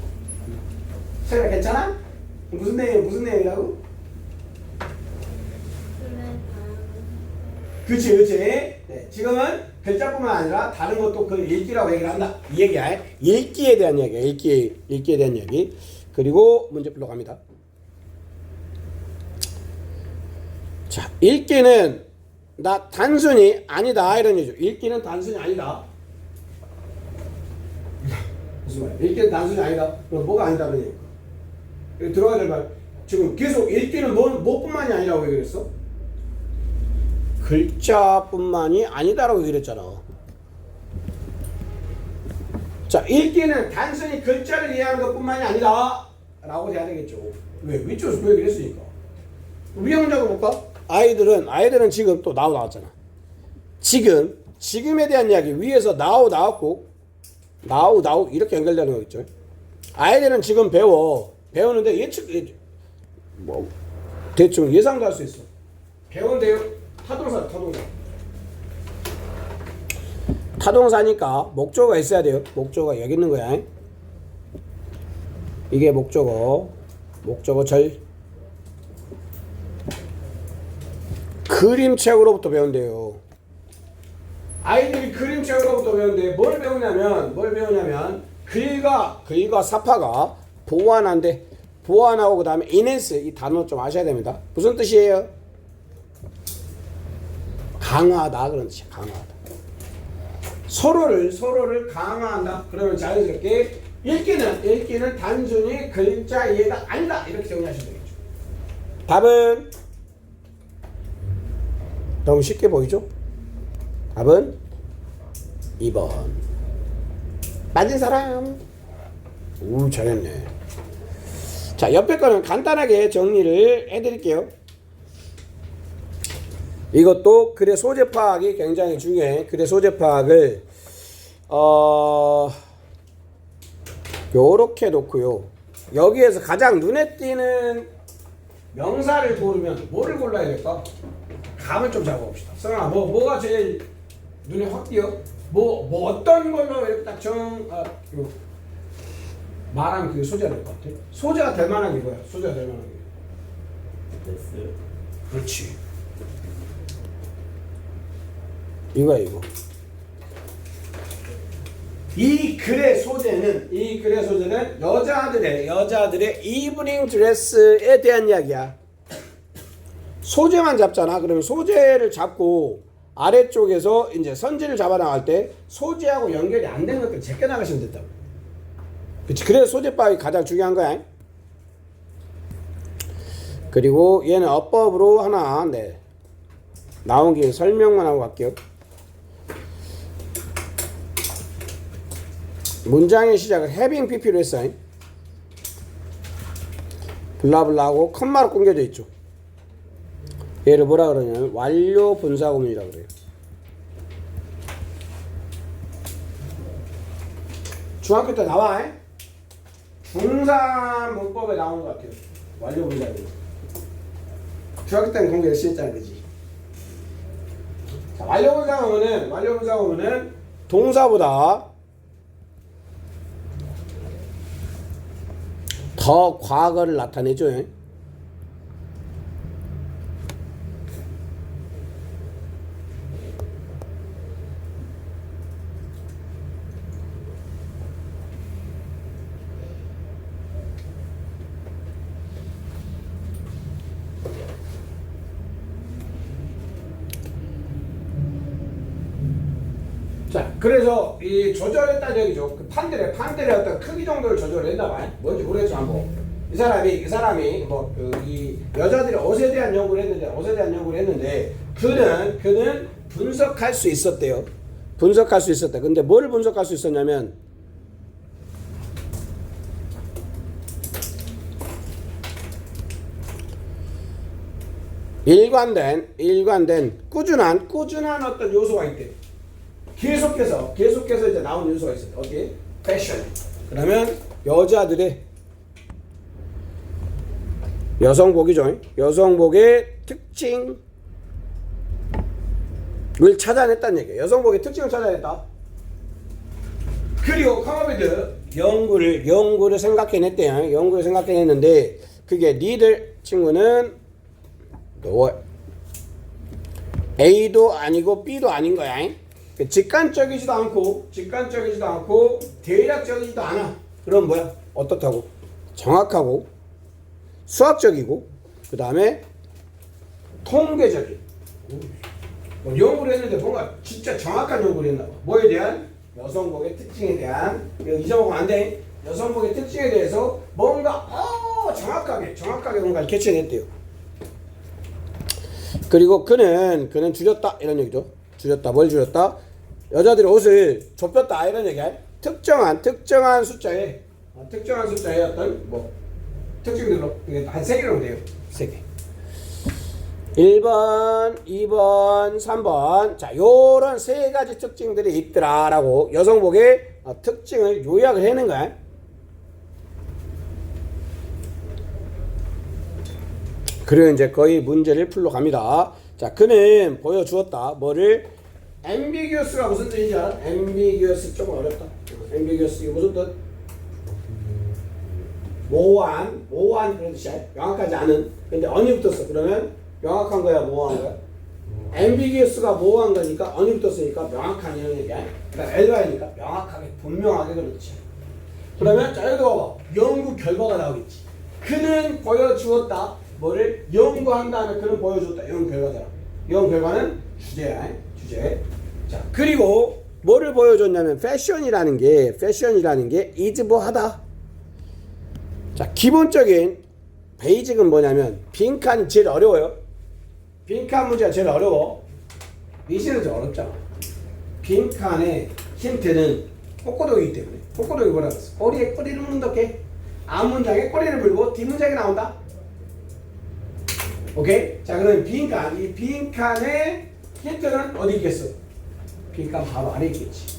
설마 괜찮아? 무슨 내용이라고? 그치. 네, 지금은 글자뿐만 아니라 다른 것도 그 읽기라고 얘기를 한다. 이 얘기야. 읽기에 대한 얘기야. 읽기에 대한 얘기. 그리고 문제풀로 갑니다. 자, 읽기는 나 단순히 아니다 이런 얘기죠. 읽기는 단순히 아니다. 무슨 말이야? 읽기는 단순히 아니다. 그럼 뭐가 아니다는 얘기야? 여기 들어가야 될 말. 지금 계속 읽기는 뭐뿐만이 아니라고 얘기했어? 글자뿐만이 아니다라고 얘기를 했잖아. 자, 읽기는 단순히 글자를 이해하는 것뿐만이 아니다 라고 돼야 되겠죠. 왜? 위쪽에서 그 얘기를 했으니까. 위에 문장을 볼까? 아이들은 지금 또 나왔잖아. 지금에 대한 이야기 위에서 나왔고 now 이렇게 연결되는 거 있죠. 아이들은 지금 배우는데 뭐 대충 예상도 할 수 있어. 배운대요. 타동사니까 목적어가 있어야 돼요. 목적어가 여기 있는 거야. 이게 목적어절. 그림책으로부터 배운대요. 아이들이 그림책으로부터 배우는데 뭘 배우냐면 글과 사파가 보완하고 그 다음에 enhance 이 단어 좀 아셔야 됩니다. 무슨 뜻이에요? 강화하다 그런 뜻이야. 강화하다. 서로를 강화한다. 그러면 자연스럽게 읽기는 단순히 글자 이해가 아니다 이렇게 정리하시면 되겠죠. 답은 너무 쉽게 보이죠? 답은 2번. 맞은 사람? 오, 잘했네. 자, 옆에 거는 간단하게 정리를 해드릴게요. 이것도 글의 소재 파악이 굉장히 중요해. 글의 소재 파악을 요렇게 놓고요. 여기에서 가장 눈에 띄는 명사를 고르면 뭐를 골라야 될까? 감을 좀 잡아봅시다. 성아, 뭐가 제일 눈에 확 띄어? 뭐 어떤 걸로 이렇게 딱 말하면 그게 소재가 될 것 같아? 소재가 될 만한 게 뭐야? 소재가 될 만한 게. 됐어요. 그렇지. 이거야, 이거. 이 글의 소재는 여자들의 이브닝 드레스에 대한 이야기야. 소재만 잡잖아. 그러면 소재를 잡고 아래쪽에서 이제 선지를 잡아 나갈 때 소재하고 연결이 안 된 것들 제껴 나가시면 된다고. 그렇지. 그래서 소재 파악이 가장 중요한 거야. 그리고 얘는 어법으로 하나 나온 게 설명만 하고 갈게요. 문장의 시작을 having pp로 했어요. 블라블라하고 컴마로 끊겨져 있죠. 얘를 뭐라 그러냐면 완료 분사구문이라고 그래요. 중학교 때 나와. 중3 문법에 나온 것 같아요. 완료 분사구문. 중학교 때는 공부 열심히 했잖아, 그지? 자, 완료 분사구문은 동사보다 더 과거를 나타내죠. 자, 그래서 이 조절했다는 얘기죠. 그 판들의 어떤 크기 정도를 조절했나 봐요. 뭔지 모르겠지만 뭐 이 사람이 뭐 이 여자들이 옷에 대한 연구를 했는데 그는 분석할 수 있었대요. 분석할 수 있었대. 근데 뭘 분석할 수 있었냐면 일관된 꾸준한 어떤 요소가 있대. 계속해서 이제 나온 요소가 있어요. 어디? 패션. 그러면 여자들의 여성복이죠. 여성복의 특징을 찾아냈다는 얘기예요. 여성복의 특징을 찾아냈다. 그리고 컴어비드 연구를 생각해냈대요. 연구를 생각해냈는데 그게 니들 친구는 A도 아니고 B도 아닌 거야. 직관적이지도 않고 대략적이지도 않아. 그럼 뭐야? 어떻다고? 정확하고 수학적이고 그 다음에 통계적인 연구를 했는데 뭔가 진짜 정확한 연구를 했나 봐. 뭐에 대한? 여성복의 특징에 대한. 잊어먹으면 안 돼. 여성복의 특징에 대해서 뭔가 정확하게 뭔가를 캐치했대요. 그리고 그는 줄였다 이런 얘기죠. 줄였다. 뭘 줄였다? 여자들의 옷을 좁혔다 이런 얘기야. 특정한 숫자의 어떤 뭐 특징들로 한 3개로 돼요. 3개. 1번, 2번, 3번. 자, 요런 3가지 특징들이 있더라라고 여성복의 특징을 요약을 해낸 거야. 그리고 이제 거의 문제를 풀러 갑니다. 자, 그는 보여주었다. 뭐를? ambiguous가 무슨 뜻인지 알아? ambiguous 좀 어렵다. ambiguous 이게 무슨 뜻? 모호한 그런 뜻이야. 명확하지 않은. 근데 언이 붙었어. 그러면 명확한 거야, 모호한 거야? ambiguous가 모호한 거니까 언이 붙었으니까 명확한 이런 얘기야. 그러니까 LY니까 명확하게 분명하게 그런 뜻이야. 그러면 자, 여기 봐봐. 연구 결과가 나오겠지. 그는 보여주었다. 뭐를? 연구한 다음에 그는 보여줬다. 연구 결과잖아. 연구 결과는 주제야. 주제. 자, 그리고 뭐를 보여줬냐면 패션이라는 게 is 뭐하다. 자, 기본적인 베이직은 뭐냐면 빈칸이 제일 어려워요. 빈칸 문제가 제일 어려워. 미시는 좀 어렵잖아. 빈칸의 힌트는 꼬꼬독이기 때문에. 꼬꼬독이 뭐라 그랬어? 꼬리를 문덕해. 앞 문장에 꼬리를 물고 뒷 문장에 나온다. 오케이? 자, 그러면 이 빈칸의 힌트는 어디 있겠어? 빈칸 바로 아래 있겠지.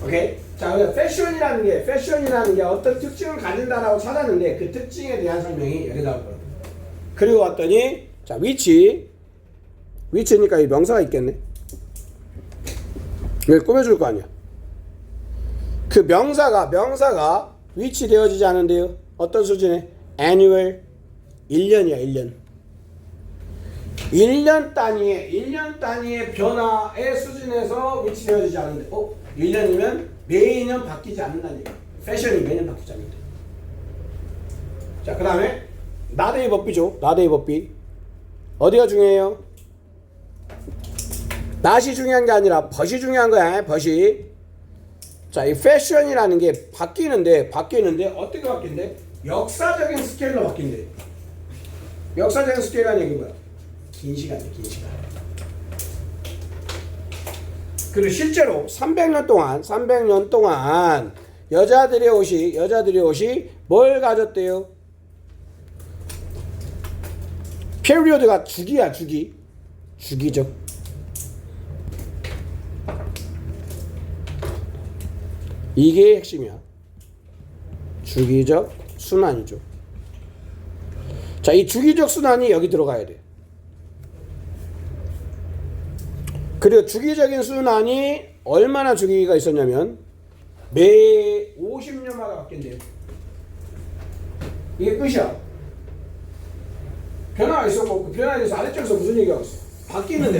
오케이? 자, 그래서 패션이라는 게 어떤 특징을 가진다라고 찾았는데 그 특징에 대한 설명이 여기 나올 거예요. 그리고 왔더니 자, 위치니까 이 명사가 있겠네. 이걸 꾸며줄 거 아니야. 그 명사가 위치되어지지 않은데요. 어떤 수준에? annual 1년이야. 1년 단위의 변화의 수준에서 위치되어지지 않는데 1년이면 매년 바뀌지 않는다는 얘기야. 패션이 매년 바뀌지 않는다. 자, 그 다음에 나데이 법비죠. 나데이 법비. 어디가 중요해요? 낫이 중요한 게 아니라 벗이 중요한 거야. 벗이. 자, 이 패션이라는 게 바뀌는데 어떻게 바뀐대? 역사적인 스케일로 바뀐대. 역사적인 스케일이라는 얘기는 뭐야? 긴 시간이야. 그리고 실제로 300년 동안 여자들의 옷이 뭘 가졌대요? period가 주기야, 주기. 주기적. 이게 핵심이야. 주기적 순환이죠. 자, 이 주기적 순환이 여기 들어가야 돼. 그리고 주기적인 순환이 얼마나 주기가 있었냐면 매 50년마다 바뀐대요. 이게 끝이야. 변화가 있었고 그 변화에 대해서 아래쪽에서 무슨 얘기하고 있어? 바뀌는데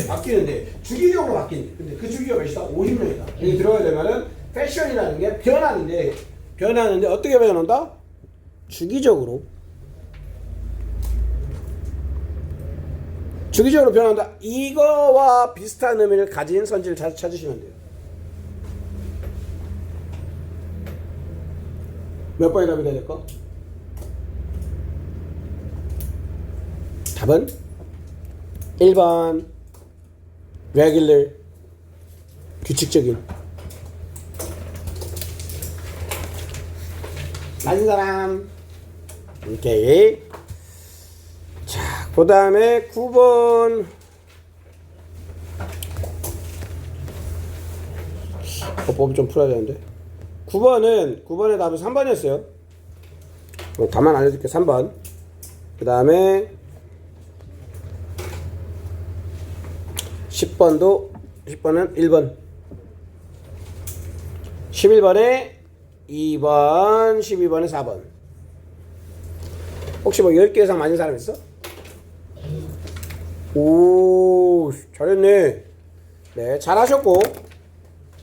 주기적으로 바뀐대. 근데 그 주기가 몇이다? 50년이다. 여기 들어가야 되면은 패션이라는 게 변하는데 어떻게 변한다? 주기적으로 변한다. 이거와 비슷한 의미를 가진 선지를 찾으시면 돼요. 몇 번이 답이 돼야 될까? 답은 1번 regular 규칙적인. 맞은 사람. 오케이. 자, 그 다음에 9번. 법을 좀 풀어야 되는데. 9번의 답은 3번이었어요. 답만 알려줄게. 3번. 그 다음에 10번은 1번. 11번에 2번, 12번에 4번. 혹시 뭐 10개 이상 맞은 사람 있어? 오, 잘했네. 네, 잘하셨고